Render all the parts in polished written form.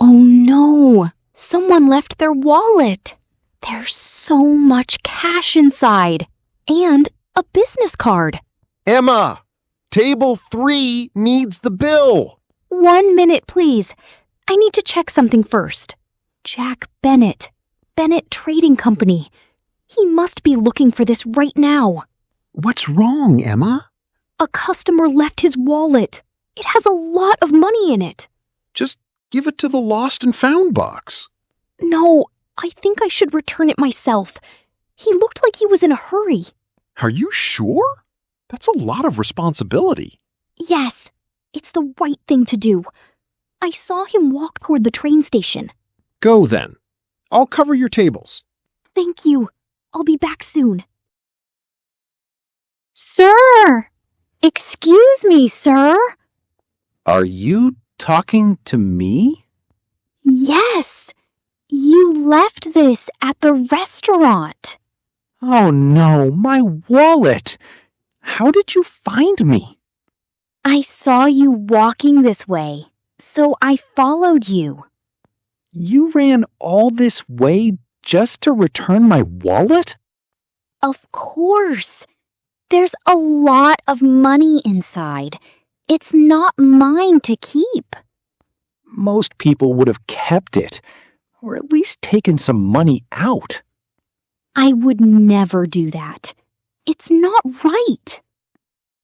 Oh no! Someone left their wallet! There's so much cash inside! And a business card! Emma! Table 3 needs the bill! 1 minute, please. I need to check something first. Jack Bennett. Bennett Trading Company. He must be looking for this right now. What's wrong, Emma? A customer left his wallet. It has a lot of money in it. Just give it to the lost and found box. No, I think I should return it myself. He looked like he was in a hurry. Are you sure? That's a lot of responsibility. Yes, it's the right thing to do. I saw him walk toward the train station. Go then. I'll cover your tables. Thank you. I'll be back soon. Sir! Excuse me, sir. Are you talking to me? Yes. You left this at the restaurant. Oh no, my wallet! How did you find me? I saw you walking this way, so I followed you. You ran all this way just to return my wallet? Of course. There's a lot of money inside. It's not mine to keep. Most people would have kept it, or at least taken some money out. I would never do that. It's not right.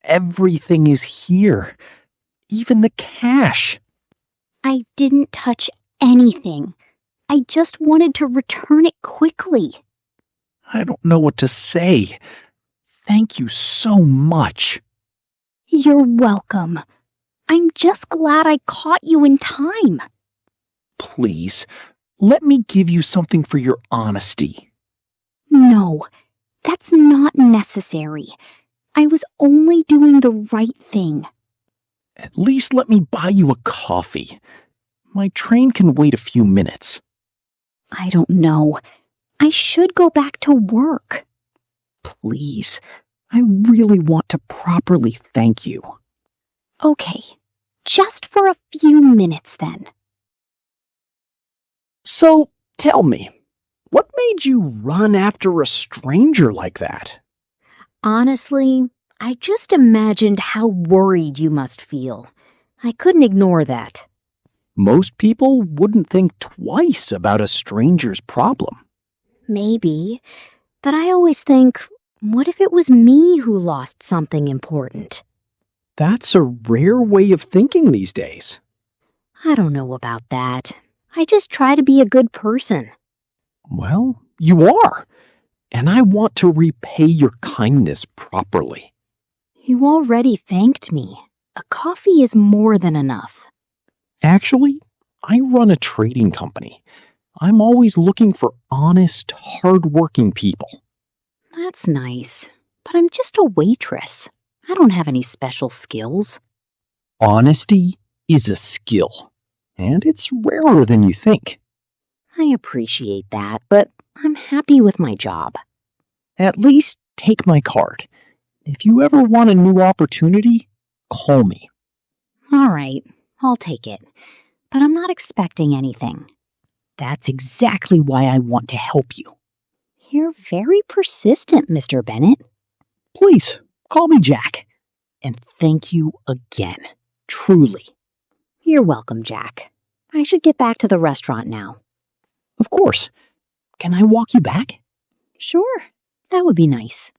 Everything is here, even the cash. I didn't touch anything. I just wanted to return it quickly. I don't know what to say. Thank you so much. You're welcome. I'm just glad I caught you in time. Please, let me give you something for your honesty. No, that's not necessary. I was only doing the right thing. At least let me buy you a coffee. My train can wait a few minutes. I don't know. I should go back to work. Please, I really want to properly thank you. Okay, just for a few minutes then. So, tell me, what made you run after a stranger like that? Honestly, I just imagined how worried you must feel. I couldn't ignore that. Most people wouldn't think twice about a stranger's problem. Maybe, but I always think, what if it was me who lost something important? That's a rare way of thinking these days. I don't know about that. I just try to be a good person. Well, you are, and I want to repay your kindness properly. You already thanked me. A coffee is more than enough. Actually, I run a trading company. I'm always looking for honest, hardworking people. That's nice, but I'm just a waitress. I don't have any special skills. Honesty is a skill, and it's rarer than you think. I appreciate that, but I'm happy with my job. At least take my card. If you ever want a new opportunity, call me. All right, I'll take it, but I'm not expecting anything. That's exactly why I want to help you. You're very persistent, Mr. Bennett. Please, call me Jack. And thank you again. Truly. You're welcome, Jack. I should get back to the restaurant now. Of course. Can I walk you back? Sure, that would be nice.